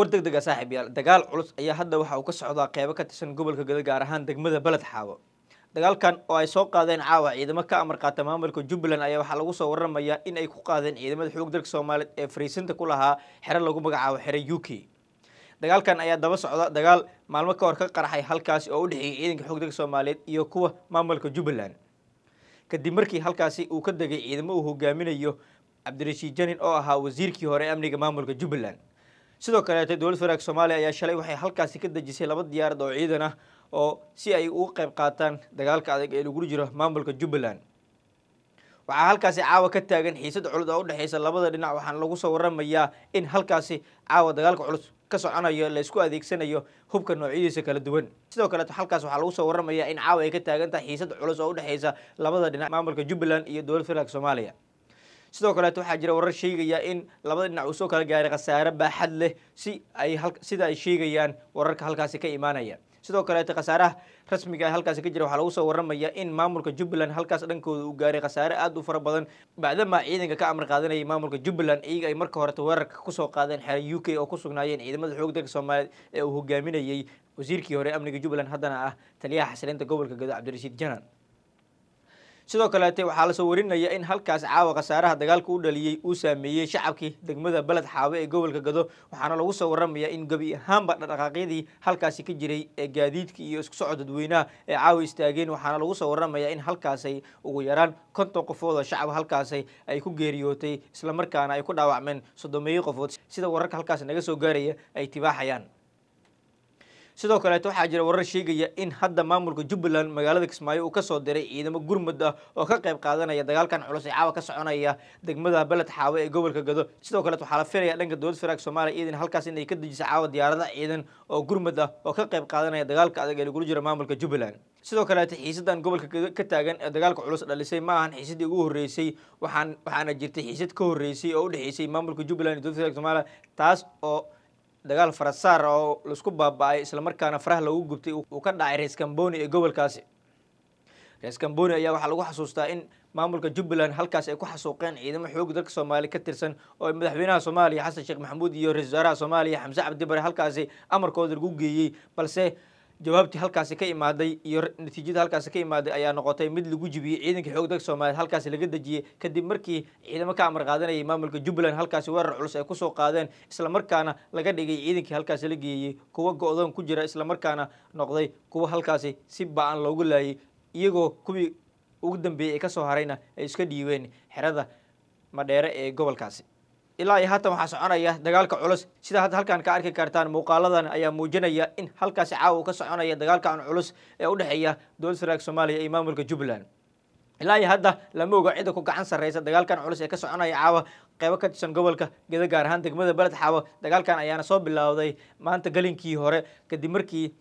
degdeg ah saaxiibayaal dagaal culus ayaa hadda waxa uu ka socdaa qeybo ka tirsan gobolka Gado gaar ahaan degmada Balad Xaawo. Dagaalkan oo ay soo qaadeen caawa ciidamo ka amar qaata maamulka Jubbaland ayaa waxa lagu soo waramayaa in ay ku qaadeen ciidamada xoog dalka Soomaaliyeed ee fariisinta ku lahaa xero lagu magacaabo xero UK. Dagaalkan ayaa daba socda dagaal maalmo ka hor ka qarxay halkaas oo u dhaxeeyay ciidanka xoog dalka Soomaaliyeed iyo kuwa maamulka Jubbaland. Kadib markii halkaasi uu ka dagay ciidamo uu hogaaminayo Cabdirashiid Janin oo ahaa wasiirkii hore ee amniga maamulka Jubbaland. sidoo kale dowladda federaalka Soomaaliya ayaa shalay waxay halkaasi ka dajisay laba diyaarad oo ciidan ah oo si ay uga qayb qaataan dagaalka adag ee lagu jiro maamulka Jubbaland. waxaa halkaasi caawa ka taagan xiisad culus oo u dhaxaysa labada dhinac waxaana lagu soo waramayaa in halkaasi caawa dagaalka culus ka soconayo la isku adeegsanayo hubka noocyadiisa kala duwan. sidoo kale halkaas waxaa lagu soo waramayaa in caawa ay ka taagan tahay xiisad culus oo u dhaxaysa labada dhinac maamulka Jubbaland iyo dowladda federaalka Soomaaliya. sidoo kale waxaa jira warar sheegaya in labada dhinac uu soo kala gaaray khasaare baaxad leh sida ay sheegayaan wararka halkaasi ka imaanaya. sidoo kale khasaaraha rasmiga ah halkaasi ka jira waxaa lagu soo waramayaa in maamulka Jubbaland halkaas dhankooda uu gaaray khasaare aad u fara badan bacdama ciidanka ka amar qaadanayay maamulka Jubbaland iyaga ay marka hore weerarka ku soo qaadeen xero UK oo ku sugnaayeen ciidamada xoog dalka Soomaaliyeed ee uu hogaaminayay wasiirkii hore amniga Jubbaland haddana ah taliyaha xasilinta gobolka Gado Cabdirashiid Janan. sidoo kale waxaa la soo warinaya in halkaas caawa khasaaraha dagaalka u dhaliyay uu saameeyay shacabkii degmada Balad Xaawo ee gobolka Gado waxaana lagu soo waramayaa in gabi ahaanba dhaqaaqyadii halkaasi ka jiray ee gaadiidka iyo isku socod dadweynaha ee caawa istaageen waxaana lagu soo waramayaa in halkaasay ugu yaraan 50 qofood oo shacab halkaasay ay ku geeriyootay isla markaana ay ku dhaawacmeen 30 qofood sida wararka halkaas naga soo gaaraya ay tibaaxayaan. sidoo kale waxaa jira warar sheegaya in hadda maamulka Jubbaland magaalada Kismaayo uu ka soo diray ciidamo gurmad ah oo ka qayb qaadanaya dagaalkan culus ee caawa ka soconaya degmada Balad Xaawo ee gobolka Gado. sidoo kale waxaa la filayaa dhanka dowladda federaalka Soomaaliya in halkaas inay ka dejiso caawa diyaaradaha ciidan oo gurmad ah oo ka qayb qaadanaya dagaalka adag ee lagu jiro maamulka Jubbaland. sidoo kale xiisadan gobolka ka taagan ee dagaalka culus dhalisay ma ahan xiisadii ugu horeysay waxaana jirtay xiisad ka horeysay oo u dhaxaysay maamulka Jubbaland iyo dowladda federaalka Soomaaliya taas oo dagaal farasaar oo la isku baaba'ay isla markaana faraha lagu gubtay uu ka dhacay Rees Kamboni ee gobolkaasi. Rees Kamboni ayaa waxaa lagu xasuustaa in maamulka Jubbaland halkaas ay ku xasuuqeen ciidamo xoog dalka Soomaaliya ka tirsan oo madaxweynaha Soomaaliya Xasan Sheekh Maxamuud iyo ra'iisul wasaaraha Soomaaliya Xamse Cabdi Barre halkaasi amarkooda lagu geeyay balse jawaabtii halkaasi ka imaaday iyo natiijada halkaasi ka imaaday ayaa noqotay mid lagu jibiyay ciidanka xoog dalka Soomaaliya halkaasi laga dajiyay kadib markii ciidamo ka amar qaadanayay maamulka Jubbaland halkaasi weerar culus ay ku soo qaadeen isla markaana laga dhigay ciidankii halkaasi la geeyay kuwa go'doon ku jira isla markaana noqday kuwa halkaasi si ba'an loogu laayay iyagoo kuwii ugu dambeeyay ee ka soo harayna ay iska dhiibeen xerada Madheere ee gobolkaasi. ilaa iyo haatan waxaa soconaya dagaalka culus sida hadda halkan ka arki kartaan muuqaaladan ayaa muujinaya in halkaasi caawa ka soconaya dagaalkan culus ee u dhaxeeya dowladda federaalka Soomaaliya iyo maamulka Jubbaland. ilaa iyo hadda lama oga cid ku gacan sareysa dagaalkan culus ee ka soconaya caawa qaybo ka tirsan gobolka Gado gaar ahaan degmada Balad Xaawo. dagaalkan ayaana soo bilowday maanta galinkii hore kadib markii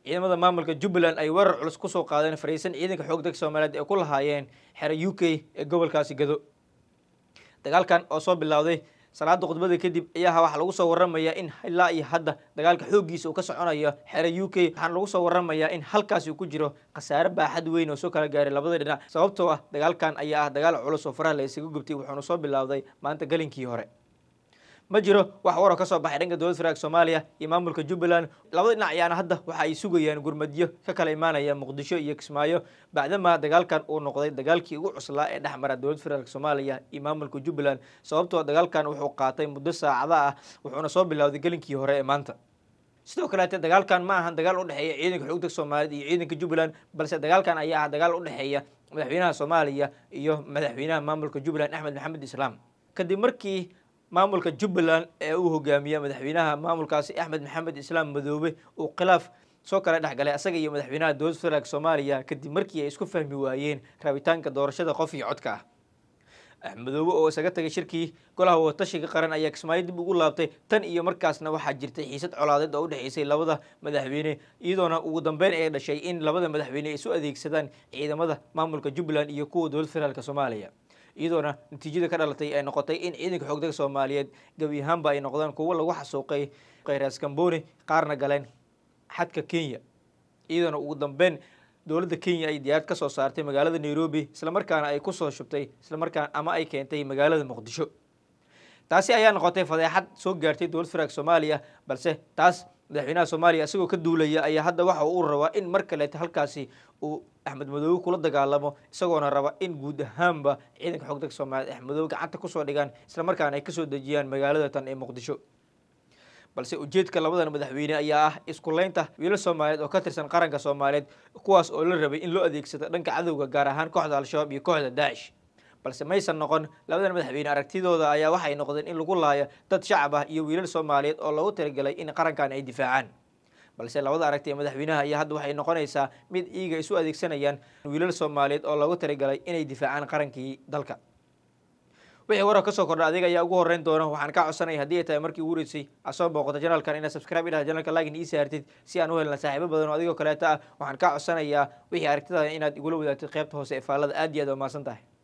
ciidamada maamulka Jubbaland ay weerar culus ku soo qaadeen fariisan ciidanka xoog dalka Soomaaliyeed ee ku lahaayeen xero UK ee gobolkaasi Gado. dagaalkan oo soo bilowday salaada khudbada kadib ayaa waxa lagu soo waramayaa in ilaa iyo hadda dagaalka xoogiisa uu ka soconayo xero UK waxaana lagu soo waramayaa in halkaas uu ku jiro khasaare baaxad weyn oo soo kala gaaray labada dhinac sababtoo ah dagaalkan ayaa ah dagaal culus oo faraha la isaga gubtay wuxuuna soo bilowday maanta galinkii hore. ma jiro wax war oo ka soo baxay dhanka dowladda federaalka Soomaaliya iyo maamulka Jubbaland labada dhinac ayaana hadda waxa ay sugayaan gurmadyo ka kala imaanaya Muqdisho iyo Kismaayo bacdama dagaalkan uu noqday dagaalkii ugu cuslaa ee dhexmara dowladda federaalka Soomaaliya iyo maamulka Jubbaland sababtoo dagaalkan wuxuu qaatay muddo saacada ah wuxuuna soo bilowday galinkii hore ee maanta. sidoo kale dagaalkan ma ahan dagaal u dhaxeeya ciidanka xoog dalka Soomaaliyeed iyo ciidanka Jubbaland balse dagaalkan ayaa ah dagaal u dhaxeeya madaxweynaha Soomaaliya iyo madaxweynaha maamulka Jubbaland Axmed Maxamed Islaam. kadib markii maamulka Jubbaland ee uu hogaamiyo madaxweynaha maamulkaasi Axmed Maxamed Islaam Madoobe uu khilaaf soo kala dhaxgalay asaga iyo madaxweynaha dowladda federaalka Soomaaliya kadib markii ay isku fahmi waayeen rabitaanka doorashada qof iyo codka ah. Madoobe oo isaga tagay shirkii golaha wadatashiga qaran ayaa Kismaayo dib ugu laabtay tan iyo markaasna waxaa jirtay xiisad colaadeed oo u dhaxaysay labada madaxweyne iyadoona ugu dambeyn ay dhashay in labada madaxweyne ay isu adeegsadaan ciidamada maamulka Jubbaland iyo kuwa dowladda federaalka Soomaaliya. iyadoona natiijada ka dhalatay ay noqotay in ciidanka xoog dalka Soomaaliyeed gabi ahaanba ay noqdaan kuwo lagu xasuuqay Rees Kamboni qaarna galeen xadka Kenya iyadoona ugu dambeyn dowladda Kenya ay diyaarad ka soo saartay magaalada Nairobi isla markaana ay ku soo shubtay isla markaana ama ay keentay magaalada Muqdisho. taasi ayaa noqotay fadeexad soo gaartay dowlad federaalk Soomaaliya balse taas madaxweynaha Soomaaliya isagoo ka duulaya ayaa hadda waxa uu rabaa in mar kale halkaasi uu Axmed Madoobe kula dagaalamo isagoona raba in guud ahaanba ciidanka xogta Soomaaliya Axmed Madoobe gacanta ku soo dhigaan isla markaana ay ka soo dejiyaan magaalada tan ee Muqdisho balse ujeedka labadan madaxweyne ayaa ah isku leynta wiilal Soomaaliyeed oo ka tirsan qaranka Soomaaliyeed kuwaas oo la rabay in loo adeegsado dhanka cadawga gaar ahaan kooxda Al-Shabaab iyo kooxda Daesh balse maysan noqon labadan madaxweyne aragtidooda ayaa waxay noqdeen in lagu laayo dad shacab ah iyo wiilal Soomaaliyeed oo loogu talagalay in qarankan ay difaacaan balse labada aragti ee madaxweynaha ayaa hadda waxay noqonaysaa mid iiga isu adeegsanayaan wiilal Soomaaliyeed oo loogu talagalay inay difaacaan qarankii dalka wixii warar ka soo kordha adiga ayaa ugu horeyn doona waxaan ka codsanay haddii ay tahay markii ugu horeysay asoo booqata channelkan inaad subscribe idhaha channelka like ii saartid si aan u helna saaxiibo badan oo adigoo kaleeta ah waxaan ka codsanayaa wixii aragtida inaad igula wadaagtid qaybta hoose ee faallada aad iyo aad u mahadsan tahay